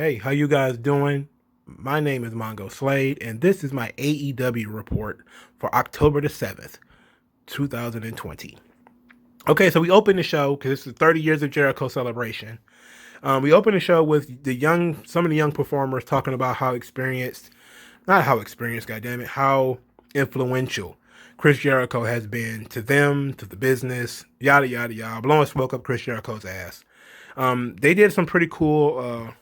Hey, how you guys doing? My name is Mongo Slade, and this is my AEW report for October the 7th, 2020. Okay, so we open the show because it's the 30 years of Jericho celebration. We open the show with some of the young performers talking about how experienced, not how experienced, goddammit, how influential Chris Jericho has been to them, to the business, yada, yada, yada, blowing smoke up Chris Jericho's ass. They did some pretty cool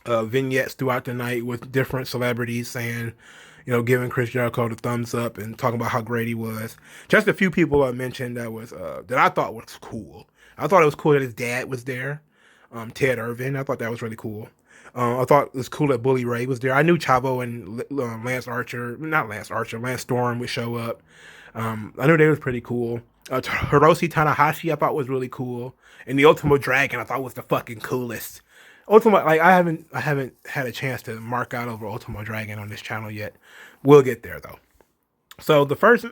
vignettes throughout the night with different celebrities saying, giving Chris Jericho the thumbs up and talking about how great he was. Just a few people I mentioned that I thought was cool. I thought it was cool that his dad was there, Ted Irvin. I thought that was really cool. I thought it was cool that Bully Ray was there. I knew Chavo and Lance Storm would show up. I knew they was pretty cool. Hiroshi Tanahashi I thought was really cool, and the Ultimo Dragon I thought was the fucking coolest. Ultimo, like I haven't had a chance to mark out over Ultimo Dragon on this channel yet. We'll get there though. So the first,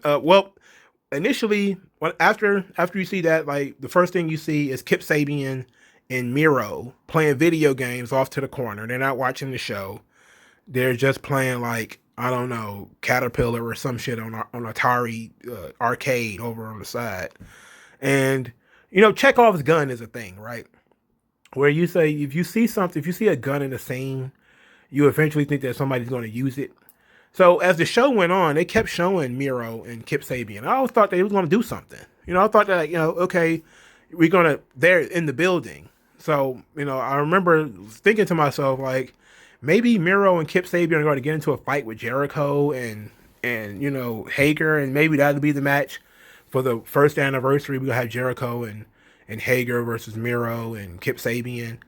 initially, after you see that, like the first thing you see is Kip Sabian and Miro playing video games off to the corner. They're not watching the show. They're just playing like I don't know Caterpillar or some shit on Atari arcade over on the side. And Chekhov's gun is a thing, right? Where you say if you see something, if you see a gun in the scene, you eventually think that somebody's going to use it. So as the show went on, they kept showing Miro and Kip Sabian. I always thought they were going to do something. I thought that okay, they're in the building. So I remember thinking to myself like maybe Miro and Kip Sabian are going to get into a fight with Jericho and Hager, and maybe that'll be the match for the first anniversary. We'll have Jericho and Hager versus Miro and Kip Sabian.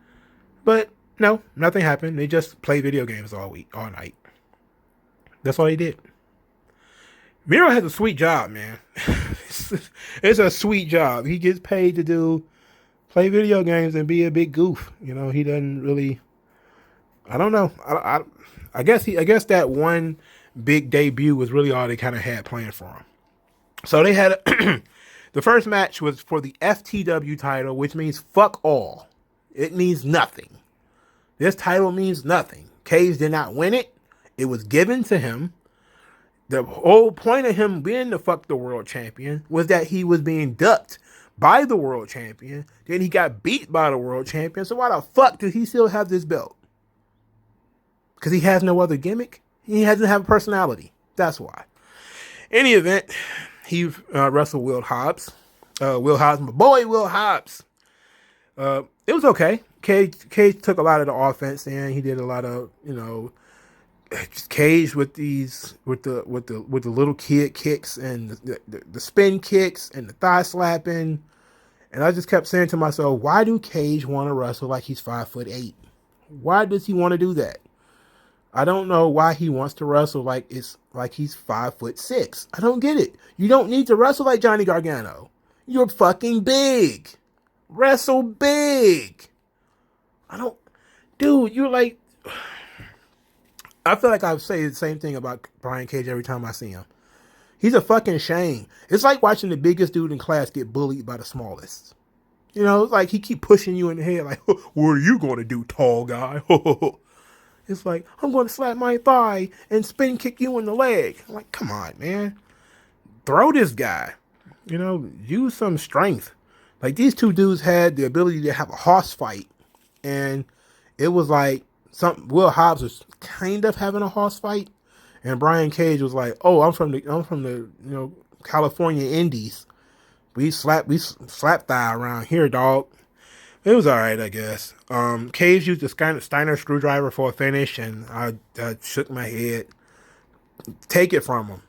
But no, nothing happened. They just play video games all night. That's all they did. Miro has a sweet job, man. It's a sweet job. He gets paid to play video games and be a big goof. He doesn't really. I don't know. I guess that one big debut was really all they kind of had planned for him. So they had the first match was for the FTW title, which means fuck all. It means nothing. This title means nothing. Cage did not win it. It was given to him. The whole point of him being the fuck the world champion was that he was being ducked by the world champion. Then he got beat by the world champion. So why the fuck does he still have this belt? Because he has no other gimmick. He doesn't have a personality. That's why. Any event, he wrestled Will Hobbs. Will Hobbs, my boy Will Hobbs. It was okay. Cage took a lot of the offense and he did a lot of, Cage with the little kid kicks and the spin kicks and the thigh slapping. And I just kept saying to myself, why do Cage want to wrestle like he's 5'8"? Why does he want to do that? I don't know why he wants to wrestle like he's 5'6". I don't get it. You don't need to wrestle like Johnny Gargano. You're fucking big. Wrestle big. You're like, I feel like I say the same thing about Brian Cage every time I see him. He's a fucking shame. It's like watching the biggest dude in class get bullied by the smallest. It's like he keep pushing you in the head like, what are you going to do, tall guy? It's like, I'm going to slap my thigh and spin kick you in the leg. I'm like, come on, man. Throw this guy. Use some strength. Like, these two dudes had the ability to have a hoss fight. And it was like, Will Hobbs was kind of having a hoss fight. And Brian Cage was like, oh, I'm from the California Indies. We slap thigh around here, dog. It was alright, I guess. Cage used the Steiner screwdriver for a finish, and I shook my head. Take it from him.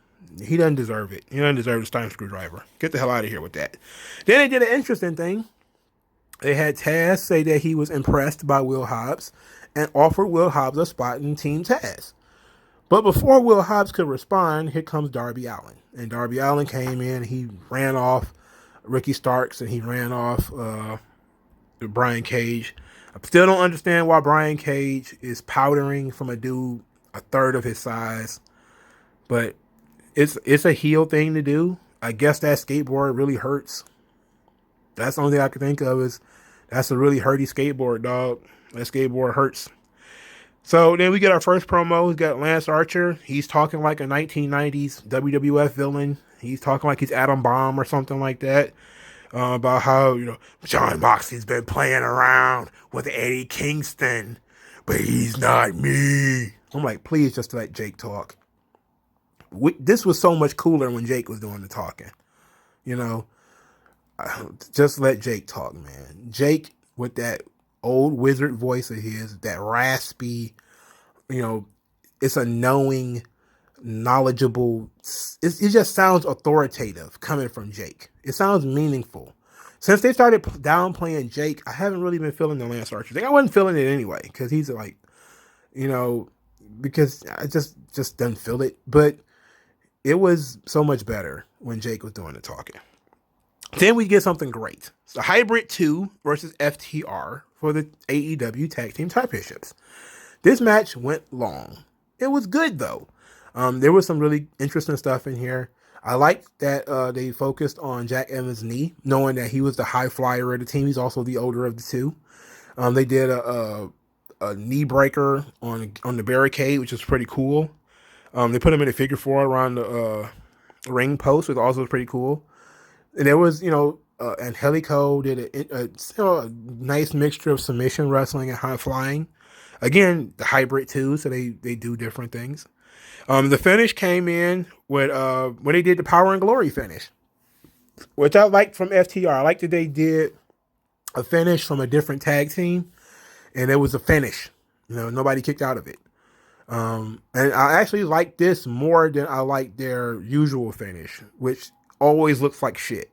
He doesn't deserve it. He doesn't deserve the Steiner screwdriver. Get the hell out of here with that. Then they did an interesting thing. They had Taz say that he was impressed by Will Hobbs and offered Will Hobbs a spot in Team Taz. But before Will Hobbs could respond, here comes Darby Allin. And Darby Allin came in, he ran off Ricky Starks, and he ran off Brian Cage. I still don't understand why Brian Cage is powdering from a dude a third of his size, but it's a heel thing to do. I guess that skateboard really hurts. That's the only thing I can think of is that's a really hurty skateboard, dog. That skateboard hurts. So then we get our first promo. We got Lance Archer. He's talking like a 1990s WWF villain. He's talking like he's Adam Bomb or something like that. About how, John Moxley's been playing around with Eddie Kingston, but he's not me. I'm like, please just let Jake talk. This was so much cooler when Jake was doing the talking. Just let Jake talk, man. Jake, with that old wizard voice of his, that raspy, it's a knowing, knowledgeable. It just sounds authoritative coming from Jake. It sounds meaningful. Since they started downplaying Jake, I haven't really been feeling the Lance Archer thing. I wasn't feeling it anyway because he's like, because I just didn't feel it. But it was so much better when Jake was doing the talking. Then we get something great. So Hybrid 2 versus FTR for the AEW Tag Team Championships. This match went long. It was good though. There was some really interesting stuff in here. I liked that they focused on Jack Evans' knee, knowing that he was the high flyer of the team. He's also the older of the two. They did a knee breaker on the barricade, which is pretty cool. They put him in a figure four around the ring post, which also was pretty cool. And there was, Angelico did a nice mixture of submission wrestling and high flying. Again, the hybrid too, so they do different things. The finish came in with when they did the Power and Glory finish, which I liked from FTR. I liked that they did a finish from a different tag team, and it was a finish. Nobody kicked out of it. And I actually like this more than I like their usual finish, which always looks like shit.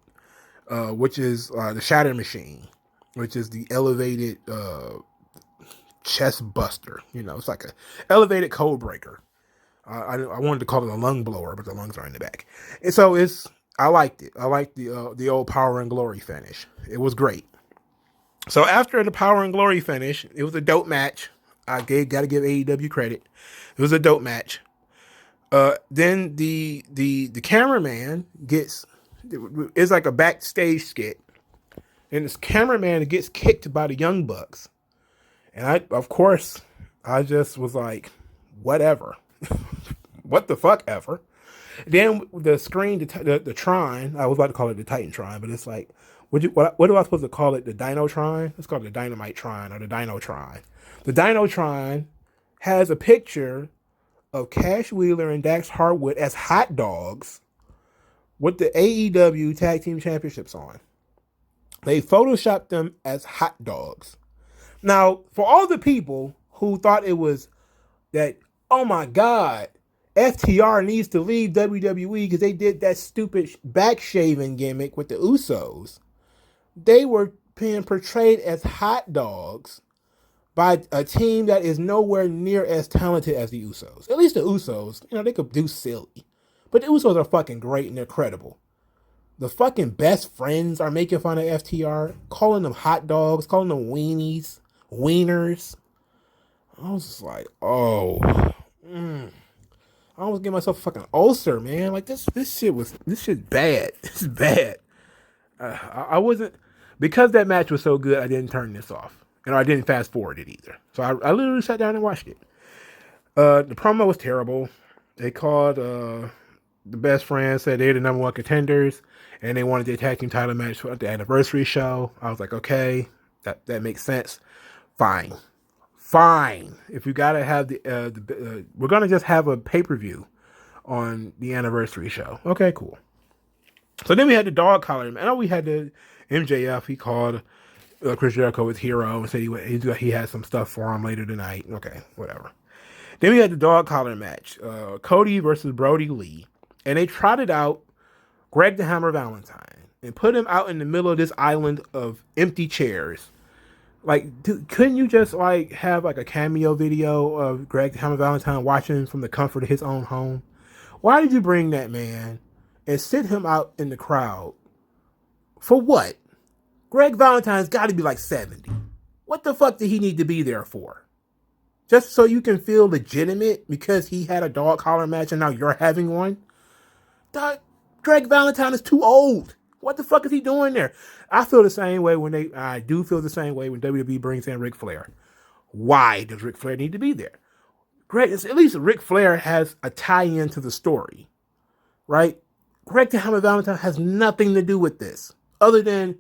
Which is the Shatter Machine, which is the elevated chest buster. It's like a elevated code breaker. I wanted to call it a lung blower, but the lungs are in the back. And so I liked it. I liked the old Power and Glory finish. It was great. So after the Power and Glory finish, it was a dope match. Got to give AEW credit. It was a dope match. Then the cameraman it's like a backstage skit, and this cameraman gets kicked by the Young Bucks, and I just was like, whatever. What the fuck ever. Then the screen, the Trine, I was about to call it the Titan Trine, but it's like, what do I supposed to call it? The Dino Trine? Let's call it the Dynamite Trine or the Dino Trine. The Dino Trine has a picture of Cash Wheeler and Dax Harwood as hot dogs with the AEW Tag Team Championships on. They photoshopped them as hot dogs. Now, for all the people who thought it was that, oh my God, FTR needs to leave WWE because they did that stupid back shaving gimmick with the Usos, they were being portrayed as hot dogs by a team that is nowhere near as talented as the Usos. At least the Usos, they could do silly. But the Usos are fucking great and they're credible. The fucking best friends are making fun of FTR, calling them hot dogs, calling them weenies, wieners. I was just like, oh. I almost gave myself a fucking ulcer, man. Like, this shit's bad. This is bad. I wasn't, because that match was so good, I didn't turn this off. I didn't fast forward it either. So I literally sat down and watched it. The promo was terrible. They called the best friends, said they're the number one contenders, and they wanted the tag team title match for the anniversary show. I was like, okay, that makes sense. Fine. If you gotta have we're gonna just have a pay-per-view on the anniversary show. Okay, cool. So then we had the dog collar. I know we had the MJF. He called Chris Jericho his hero and said he had some stuff for him later tonight. Okay, whatever. Then we had the dog collar match. Cody versus Brody Lee. And they trotted out Greg the Hammer Valentine and put him out in the middle of this island of empty chairs. Like, couldn't you just have a cameo video of Greg the Hammer Valentine watching from the comfort of his own home? Why did you bring that man and sit him out in the crowd? For what? Greg Valentine's got to be like 70. What the fuck did he need to be there for? Just so you can feel legitimate because he had a dog collar match and now you're having one? Greg Valentine is too old. What the fuck is he doing there? I do feel the same way when WWE brings in Ric Flair. Why does Ric Flair need to be there? Great, at least Ric Flair has a tie-in to the story, right? Greg the Hammer Valentine has nothing to do with this, other than,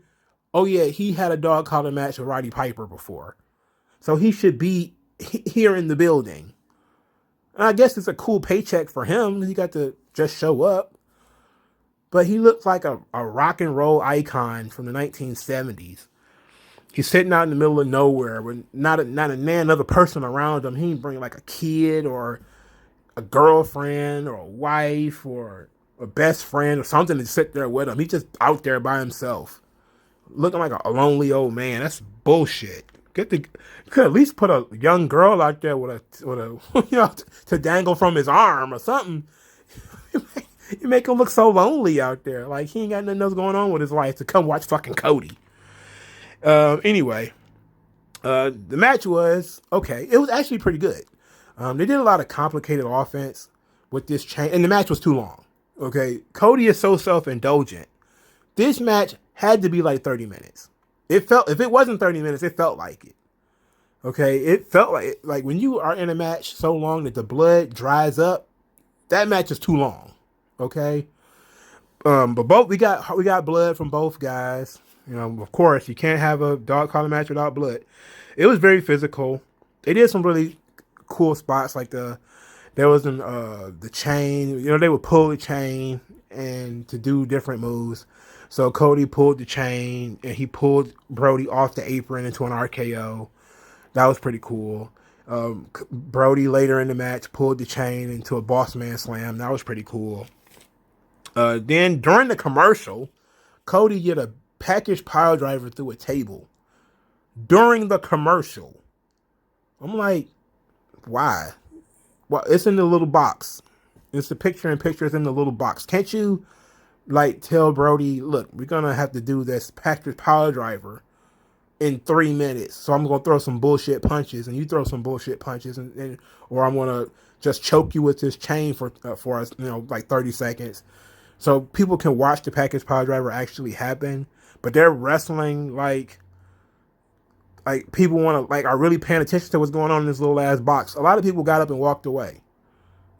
oh yeah, he had a dog collar match with Roddy Piper before, so he should be here in the building. And I guess it's a cool paycheck for him. He got to just show up. But he looks like a rock and roll icon from the 1970s. He's sitting out in the middle of nowhere with not another person around him. He didn't bring like a kid or a girlfriend or a wife or a best friend or something to sit there with him. He's just out there by himself, looking like a lonely old man. That's bullshit. Could at least put a young girl out there with a to dangle from his arm or something. You make him look so lonely out there. Like he ain't got nothing else going on with his life to come watch fucking Cody. Anyway, the match was okay. It was actually pretty good. They did a lot of complicated offense with this chain, and the match was too long. Okay, Cody is so self-indulgent. This match had to be like 30 minutes. If it wasn't 30 minutes, it felt like it. Okay, it felt like when you are in a match so long that the blood dries up, that match is too long. Okay, but we got blood from both guys. You know, of course, you can't have a dog collar match without blood. It was very physical. They did some really cool spots, like the chain. You know, they would pull the chain and to do different moves. So Cody pulled the chain and he pulled Brody off the apron into an RKO. That was pretty cool. Brody later in the match pulled the chain into a boss man slam. That was pretty cool. Then during the commercial, Cody did a package pile driver through a table during the commercial. I'm like, why? Well, it's in the little box. It's the picture is in the little box. Can't you like tell Brody, look, we're gonna have to do this package pile driver in 3 minutes, so I'm gonna throw some bullshit punches and you throw some bullshit punches, and or I'm gonna just choke you with this chain for us, like 30 seconds, so people can watch the package pile driver actually happen. But they're wrestling like people want to are really paying attention to what's going on in this little ass box. A lot of people got up and walked away.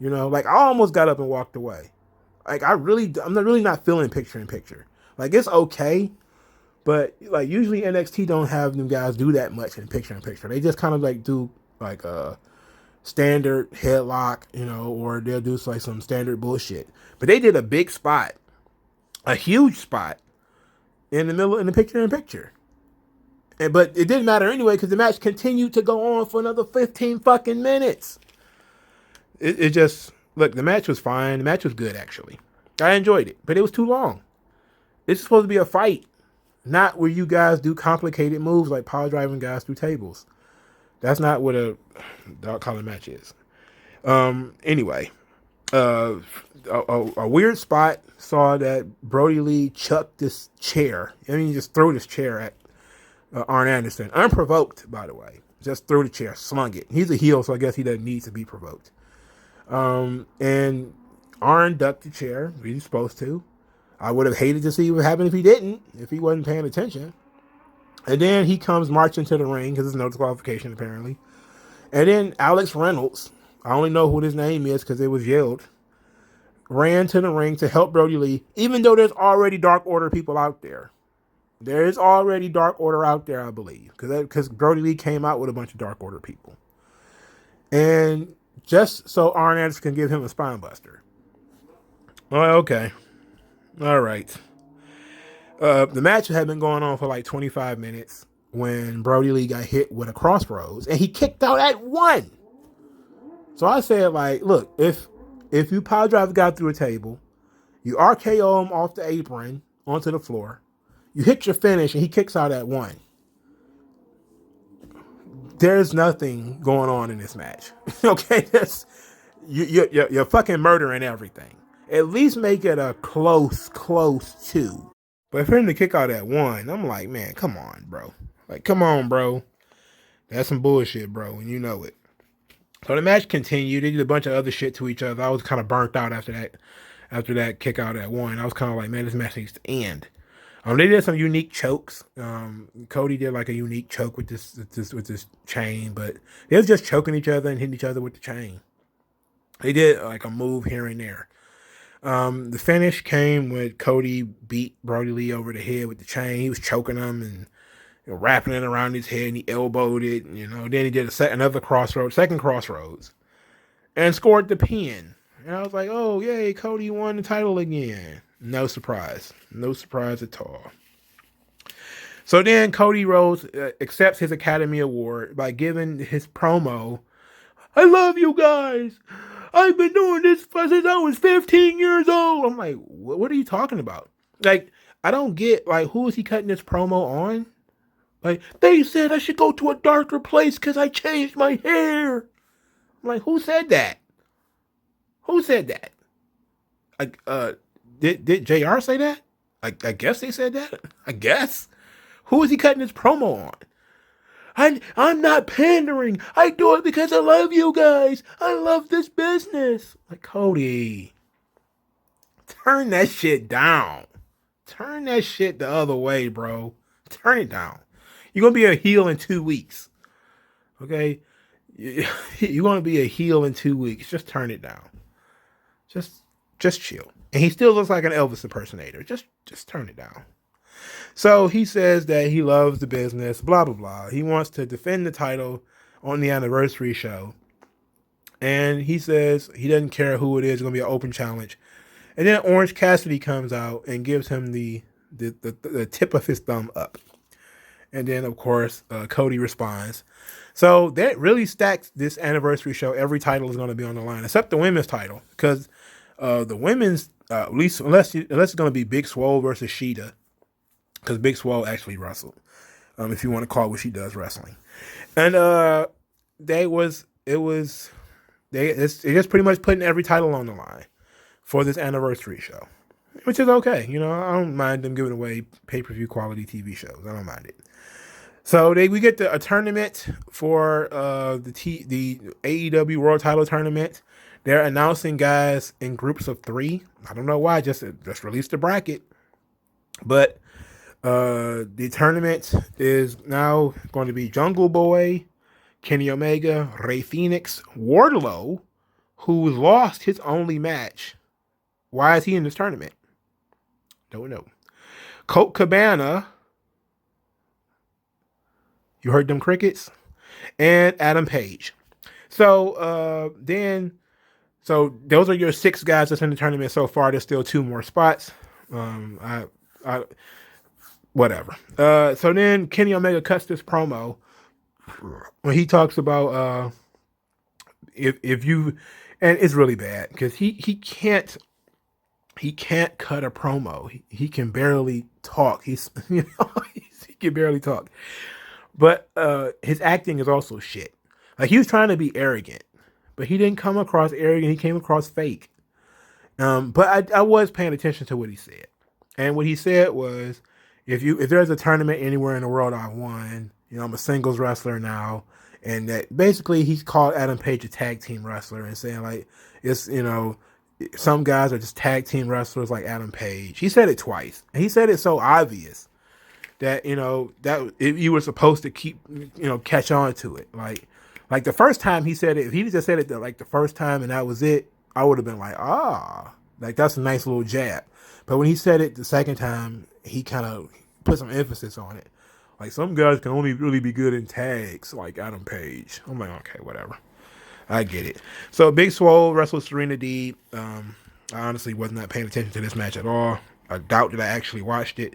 I almost got up and walked away. I'm really not feeling picture in picture. Like, it's okay, but like usually NXT don't have them guys do that much in picture. They just kind of do like a standard headlock, or they'll do like some standard bullshit. But they did a big spot, a huge spot in the middle in the picture in picture. But it didn't matter anyway because the match continued to go on for another 15 fucking minutes. It just, look, the match was fine. The match was good, actually. I enjoyed it, but it was too long. It's supposed to be a fight, not where you guys do complicated moves like power driving guys through tables. That's not what a dog collar match is. Anyway, a weird spot saw that Brody Lee chucked this chair. He just threw this chair at Arn Anderson. Unprovoked, by the way. Just threw the chair, slung it. He's a heel, so I guess he doesn't need to be provoked. And Arn ducked the chair. He's supposed to. I would have hated to see what happened if he didn't, if he wasn't paying attention. And then he comes marching to the ring because there's no disqualification apparently. And then Alex Reynolds, I only know who his name is because it was yelled, ran to the ring to help Brody Lee, even though there's already Dark Order people out there. There is already Dark Order out there, I believe, because Brody Lee came out with a bunch of Dark Order people. And just so Arn Anderson can give him a spine buster. Oh, okay. All right. The match had been going on for like 25 minutes when Brody Lee got hit with a crossroads and he kicked out at 1. So I said, look, if you power drive the guy through a table, you RKO him off the apron onto the floor, you hit your finish and he kicks out at 1. There's nothing going on in this match. Okay, you're fucking murdering everything. At least make it a close 2. But for him to kick out at 1, I'm like, man, come on, bro. Come on, bro. That's some bullshit, bro, and you know it. So the match continued. They did a bunch of other shit to each other. I was kind of burnt out after that kick out at 1. I was kind of like, man, this match needs to end. They did some unique chokes. Cody did like a unique choke with this chain, but they was just choking each other and hitting each other with the chain. They did like a move here and there. The finish came when Cody beat Brody Lee over the head with the chain. He was choking him and wrapping it around his head, and he elbowed it. Then he did another second crossroads, and scored the pin. And I was like, oh, yay, Cody won the title again. No surprise. No surprise at all. So then Cody Rhodes accepts his Academy Award by giving his promo. I love you guys. I've been doing this since I was 15 years old. I'm like, what are you talking about? Like, I don't get, like, who is he cutting this promo on? Like, they said I should go to a darker place because I changed my hair. I'm like, who said that? Who said that? Like, did JR say that? I guess they said that. I guess. Who is he cutting his promo on? I'm not pandering. I do it because I love you guys. I love this business. Like, Cody, turn that shit down. Turn that shit the other way, bro. Turn it down. You're going to be a heel in 2 weeks. Okay? You're going to be a heel in 2 weeks. Just turn it down. Just chill. And he still looks like an Elvis impersonator. Just turn it down. So he says that he loves the business, blah, blah, blah. He wants to defend the title on the anniversary show. And he says he doesn't care who it is. It's going to be an open challenge. And then Orange Cassidy comes out and gives him the tip of his thumb up. And then, of course, Cody responds. So that really stacks this anniversary show. Every title is going to be on the line, except the women's title. Because the women's, at least unless it's going to be Big Swole versus Shida. Because Big Swole actually wrestled. If you want to call what she does wrestling. And it's just pretty much putting every title on the line for this anniversary show. Which is okay. I don't mind them giving away pay-per-view quality TV shows. I don't mind it. So we get a tournament for the AEW World Title Tournament. They're announcing guys in groups of 3. I don't know why. Just released the bracket. But the tournament is now going to be Jungle Boy, Kenny Omega, Rey Fenix, Wardlow, who lost his only match. Why is he in this tournament? Don't know. Colt Cabana. You heard them crickets? And Adam Page. So those are your 6 guys that's in the tournament so far. There's still 2 more spots. Whatever. So then Kenny Omega cuts this promo when he talks about if you, and it's really bad because he can't cut a promo. He can barely talk. He can barely talk. But his acting is also shit. Like, he was trying to be arrogant, but he didn't come across arrogant. He came across fake. But I was paying attention to what he said, and what he said was, if there's a tournament anywhere in the world I won, I'm a singles wrestler now, and that basically he's called Adam Page a tag team wrestler and saying like it's some guys are just tag team wrestlers like Adam Page. He said it twice, and he said it so obvious that that if you were supposed to keep catch on to it. Like the first time he said it, if he just said it like the first time and that was it, I would have been like, like that's a nice little jab. But when he said it the second time, he kind of put some emphasis on it. Like, some guys can only really be good in tags, like Adam Page. I'm like, okay, whatever. I get it. So Big Swole wrestled Serena Deeb. I honestly was not paying attention to this match at all. I doubt that I actually watched it.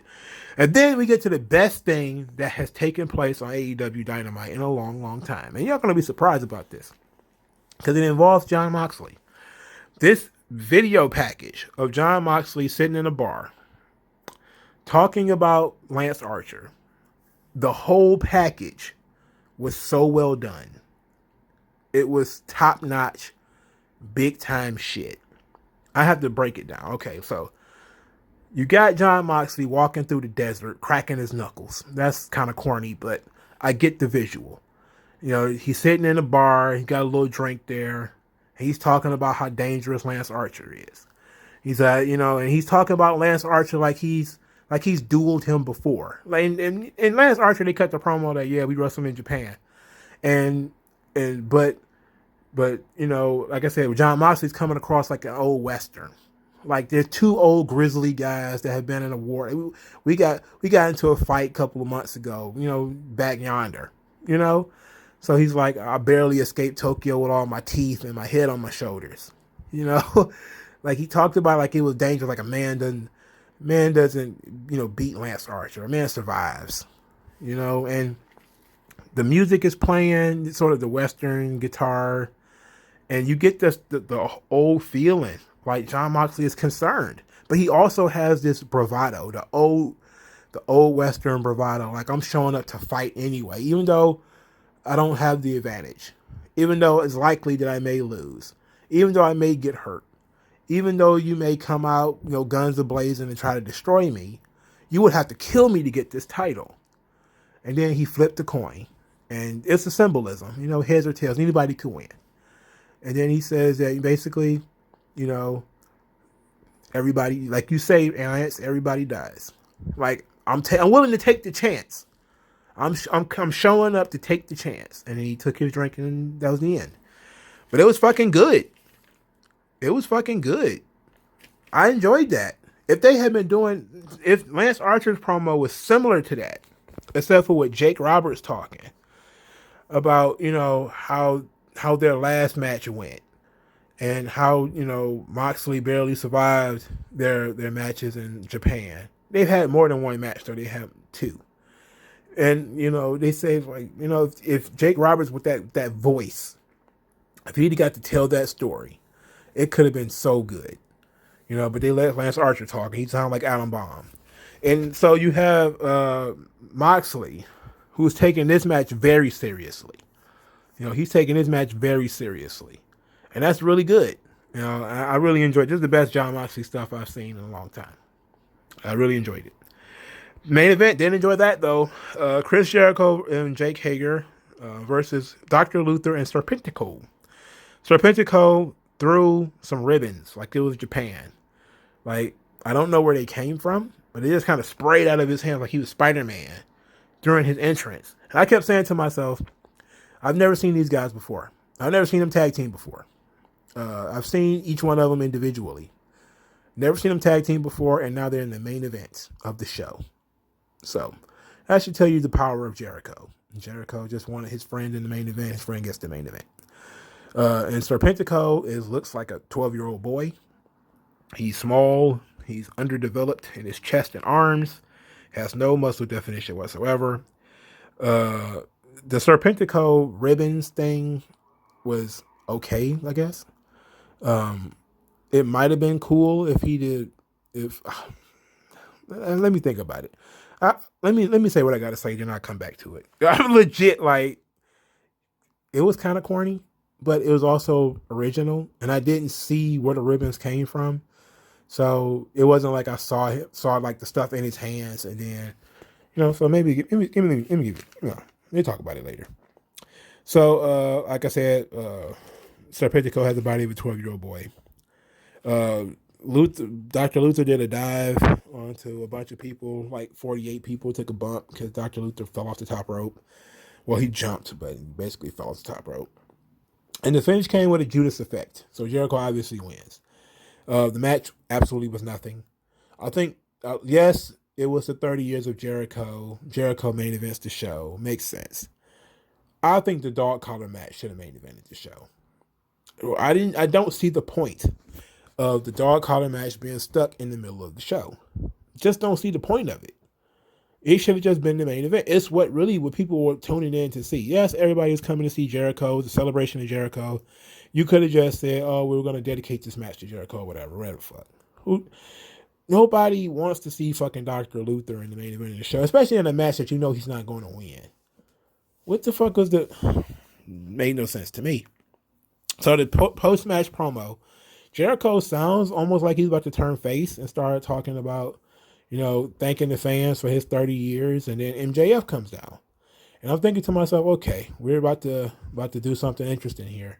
And then we get to the best thing that has taken place on AEW Dynamite in a long, long time. And you're going to be surprised about this, because it involves Jon Moxley. This video package of Jon Moxley sitting in a bar talking about Lance Archer, the whole package was so well done. It was top-notch, big-time shit. I have to break it down. Okay, so you got Jon Moxley walking through the desert, cracking his knuckles. That's kind of corny, but I get the visual. He's sitting in a bar. He got a little drink there. He's talking about how dangerous Lance Archer is. He's and he's talking about Lance Archer like he's like he's dueled him before. Like in Lance Archer, they cut the promo that yeah, we wrestled in Japan, and and but you know, like I said, John Moxley's coming across like an old western. Like there's two old grizzly guys that have been in a war. We got into a fight a couple of months ago. You know, back yonder. You know, so he's like, I barely escaped Tokyo with all my teeth and my head on my shoulders. You know, like he talked about like it was dangerous. Like a man doesn't beat Lance Archer. A man survives. You know, and the music is playing, sort of the Western guitar, and you get this the old feeling, like John Moxley is concerned, but he also has this bravado, the old Western bravado, like I'm showing up to fight anyway, even though I don't have the advantage, even though it's likely that I may lose, even though I may get hurt, even though you may come out, guns a-blazing and try to destroy me, you would have to kill me to get this title. And then he flipped the coin. And it's a symbolism, heads or tails, anybody could win. And then he says that basically, everybody, like you say, Lance, everybody dies. Like I'm willing to take the chance. I'm showing up to take the chance. And then he took his drink and that was the end. But it was fucking good. It was fucking good. I enjoyed that. If Lance Archer's promo was similar to that, except for with Jake Roberts talking about, how their last match went and how, Moxley barely survived their matches in Japan. They've had more than one match, though. They have two. And, they say, like, if Jake Roberts with that voice, if he'd got to tell that story, it could have been so good. But they let Lance Archer talk. He sounded like Adam Bomb. And so you have Moxley, who's taking this match very seriously. He's taking his match very seriously. And that's really good. I really enjoyed it. This is the best John Moxley stuff I've seen in a long time. I really enjoyed it. Main event, didn't enjoy that, though. Chris Jericho and Jake Hager versus Dr. Luther and Serpentico. Serpentico threw some ribbons like it was Japan. Like, I don't know where they came from, but they just kind of sprayed out of his hands like he was Spider-Man during his entrance. And I kept saying to myself, I've never seen these guys before. I've never seen them tag team before. I've seen each one of them individually. Never seen them tag team before, and now they're in the main event of the show. So, that should tell you the power of Jericho. Jericho just wanted his friend in the main event. His friend gets the main event. And Serpentico looks like a 12-year-old boy. He's small. He's underdeveloped in his chest and arms. Has no muscle definition whatsoever. The Serpentico ribbons thing was okay, I guess. It might have been cool if he did. Let me think about it. Let me say what I got to say, then I'll come back to it. I'm legit like, it was kind of corny, but it was also original, and I didn't see where the ribbons came from. So it wasn't like I saw like the stuff in his hands, and then, so maybe let me talk about it later. So, like I said, Serpentico has the body of a 12-year-old boy. Dr. Luther did a dive onto a bunch of people, like 48 people took a bump because Dr. Luther fell off the top rope. Well, he jumped, but he basically fell off the top rope. And the finish came with a Judas effect. So Jericho obviously wins. The match absolutely was nothing. I think, yes, it was the 30 years of Jericho. Jericho main events the show. Makes sense. I think the dog collar match should have main evented the show. I don't see the point of the dog collar match being stuck in the middle of the show. Just don't see the point of it. It should have just been the main event. It's what people were tuning in to see. Yes, everybody was coming to see Jericho, the celebration of Jericho. You could have just said, oh, we were going to dedicate this match to Jericho or whatever the fuck. Nobody wants to see fucking Dr. Luther in the main event of the show, especially in a match that he's not going to win. What the fuck was made no sense to me. So the post-match promo, Jericho sounds almost like he's about to turn face and start talking about, thanking the fans for his 30 years. And then MJF comes down. And I'm thinking to myself, okay, we're about to do something interesting here.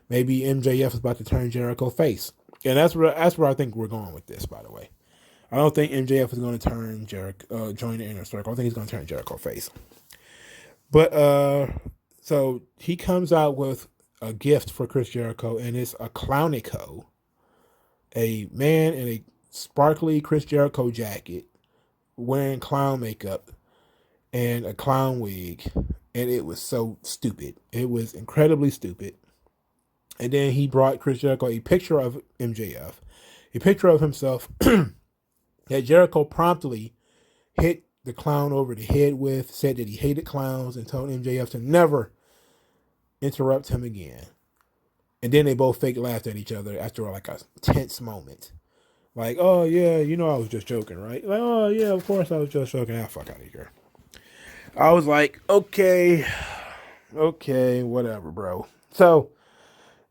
Maybe MJF is about to turn Jericho face. And that's where I think we're going with this, by the way. I don't think MJF is going to turn Jericho, join the Inner Circle. I think he's going to turn Jericho face. But so he comes out with a gift for Chris Jericho, and it's a Clownico, a man in a sparkly Chris Jericho jacket, wearing clown makeup and a clown wig, and it was so stupid. It was incredibly stupid. And then he brought Chris Jericho a picture of MJF, a picture of himself that Jericho promptly hit the clown over the head with, said that he hated clowns, and told MJF to never interrupt him again. And then they both fake laughed at each other after like a tense moment. Like, oh yeah, you know I was just joking, right? Like, oh yeah, of course I was just joking. Ah, fuck out of here. I was like, okay, whatever, bro. So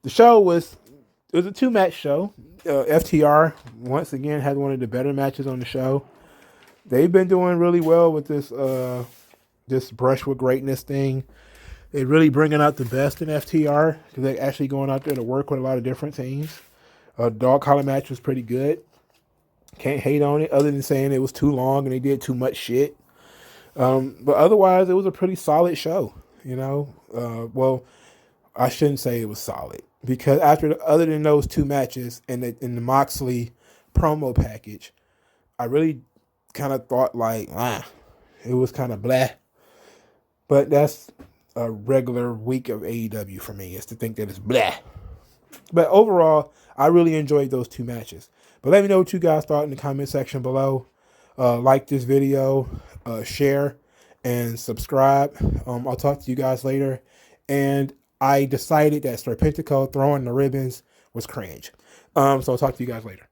the show was a 2-match show. FTR once again had one of the better matches on the show. They've been doing really well with this brush with greatness thing. They're really bringing out the best in FTR because they're actually going out there to work with a lot of different teams. Dog collar match was pretty good. Can't hate on it other than saying it was too long and they did too much shit. But otherwise, it was a pretty solid show. You know, well, I shouldn't say it was solid because other than those 2 matches and the Moxley promo package, I really kind of thought like, it was kind of blah. But that's a regular week of AEW for me, is to think that it's blah. But overall, I really enjoyed those 2 matches. But let me know what you guys thought in the comment section below. Like this video, share, and subscribe. I'll talk to you guys later. And I decided that Serpentico throwing the ribbons was cringe. So I'll talk to you guys later.